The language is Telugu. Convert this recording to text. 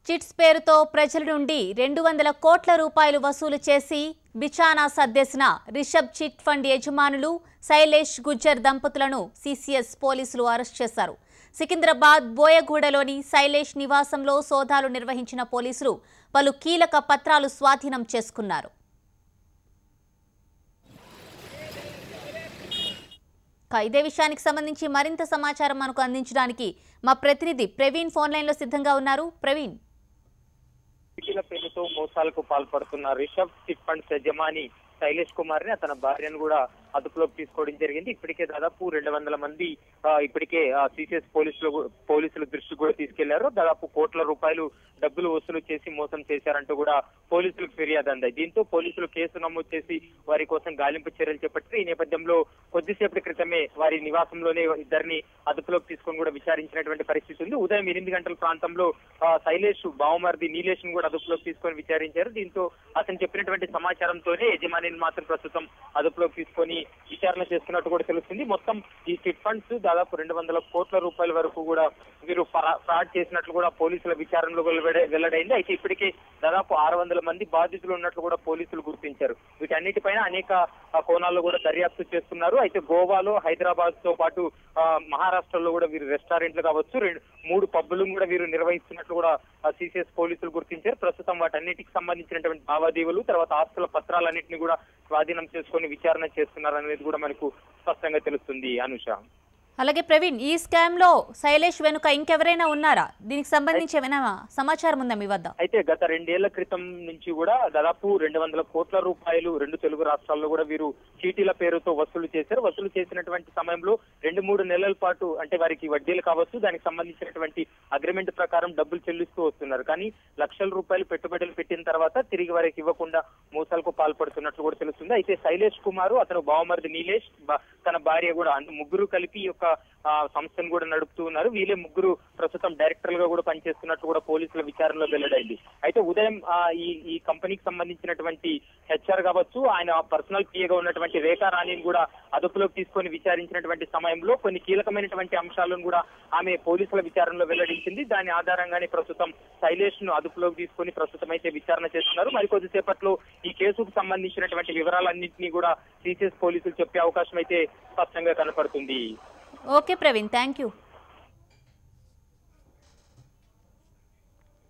చిట్స్ పేరుతో ప్రజల నుండి 200 కోట్ల రూపాయలు వసూలు చేసి బిచానా సర్దేసిన రిషబ్ చిట్ ఫండ్ యజమానులు శైలేష్ గుజ్జర్ దంపతులను సిసిఎస్ పోలీసులు అరెస్ట్ చేశారు. సికింద్రాబాద్ బోయగూడలోని శైలేష్ నివాసంలో సోదాలు నిర్వహించిన పోలీసులు పలు కీలక పత్రాలు స్వాధీనం చేసుకున్నారు. ఇదే విషయానికి సంబంధించి మరింత సమాచారం మనకు అందించడానికి మా ప్రతినిధి ప్రవీణ్ ఫోన్ లైన్ లో సిద్ధంగా ఉన్నారు. ప్రవీణ్, పేరుతో మోసాలకు పాల్పడుతున్న రిషబ్ చిట్ ఫండ్స్ యజమాని శైలేష్ కుమార్ ని అతని భార్యను కూడా అదుపులోకి తీసుకోవడం జరిగింది. ఇప్పటికే దాదాపు 200 మంది ఇప్పటికే సిసిఎస్ పోలీసుల దృష్టికి కూడా తీసుకెళ్లారు. దాదాపు కోట్ల రూపాయలు డబ్బులు వసూలు చేసి మోసం చేశారంటూ కూడా పోలీసులకు ఫిర్యాదు అందాయి. దీంతో పోలీసులు కేసు నమోదు చేసి వారి కోసం గాలింపు చర్యలు చేపట్టారు. ఈ నేపథ్యంలో కొద్దిసేపటి క్రితమే వారి నివాసంలోనే ఇద్దరిని అదుపులోకి తీసుకొని కూడా విచారించినటువంటి పరిస్థితి ఉంది. ఉదయం 8 గంటల ప్రాంతంలో శైలేష్ బావమరిది నీలేష్ ను కూడా అదుపులోకి తీసుకొని విచారించారు. దీంతో అతను చెప్పినటువంటి సమాచారంతోనే యజమానిని మాత్రం ప్రస్తుతం అదుపులోకి తీసుకొని విచారణ చేస్తున్నట్టు కూడా తెలుస్తుంది. మొత్తం ఈ చిట్ ఫండ్స్ దాదాపు 200 కోట్ల రూపాయల వరకు కూడా వీరు ఫ్రాడ్ చేసినట్లు కూడా పోలీసుల విచారణలో వెల్లడైంది. అయితే ఇప్పటికే దాదాపు 600 మంది బాధితులు ఉన్నట్లు కూడా పోలీసులు గుర్తించారు. వీటన్నిటిపైన అనేక కోణాల్లో కూడా దర్యాప్తు చేస్తున్నారు. అయితే గోవాలో, హైదరాబాద్ తో పాటు మహారాష్ట్రలో కూడా వీరు రెస్టారెంట్లు కావచ్చు, 3 పబ్బులు కూడా వీరు నిర్వహిస్తున్నట్లు కూడా సిసిఎస్ పోలీసులు గుర్తించారు. ప్రస్తుతం వాటన్నిటికి సంబంధించినటువంటి లావాదేవీలు, తర్వాత ఆస్తుల పత్రాలన్నింటినీ కూడా స్వాధీనం చేసుకొని విచారణ చేస్తున్నారు అనేది కూడా మనకు స్పష్టంగా తెలుస్తుంది. అనుష, అలాగే ప్రవీణ్, ఈ స్కామ్ లో శైలేష్ వెనుక ఇంకెవరైనా ఉన్నారా? దీనికి సంబంధించి ఏమైనా సమాచారం ఉందా మీ వద్ద? అయితే గత 2 ఏళ్ల క్రితం నుంచి కూడా దాదాపు 200 కోట్ల రూపాయలు 2 తెలుగు రాష్ట్రాల్లో కూడా వీరు చీటీల పేరుతో వసూలు చేశారు. వసూలు చేసినటువంటి సమయంలో 2-3 నెలల పాటు అంటే వారికి వడ్డీలు కావచ్చు, దానికి సంబంధించినటువంటి అగ్రిమెంట్ ప్రకారం డబ్బులు చెల్లిస్తూ వస్తున్నారు. కానీ లక్షల రూపాయలు పెట్టుబడులు పెట్టిన తర్వాత తిరిగి వారికి ఇవ్వకుండా మోసాలకు పాల్పడుతున్నట్లు కూడా తెలుస్తుంది. అయితే శైలేష్ కుమార్, అతను బావమరిది నీలేష్, తన భార్య కూడా ముగ్గురు కలిపి యొక్క సంస్థను కూడా నడుపుతూ ఉన్నారు. వీళ్ళే ముగ్గురు ప్రస్తుతం డైరెక్టర్ గా కూడా పనిచేస్తున్నట్టు కూడా పోలీసుల విచారణలో వెల్లడైంది. అయితే ఉదయం ఈ కంపెనీకి సంబంధించినటువంటి హెచ్ఆర్ కావచ్చు, ఆయన పర్సనల్ పిఏగా ఉన్నటువంటి రేఖా రాణిని కూడా అదుపులోకి తీసుకొని విచారించినటువంటి సమయంలో కొన్ని కీలకమైనటువంటి అంశాలను కూడా ఆమె పోలీసుల విచారణలో వెల్లడించింది. దాని ఆధారంగానే ప్రస్తుతం శైలేష్ ను అదుపులోకి తీసుకొని ప్రస్తుతం అయితే విచారణ చేస్తున్నారు. మరికొద్దిసేపట్లో ఈ కేసుకు సంబంధించినటువంటి వివరాలన్నింటినీ కూడా సిసిఎస్ పోలీసులు చెప్పే అవకాశం అయితే స్పష్టంగా కనపడుతుంది. Okay Praveen, thank you.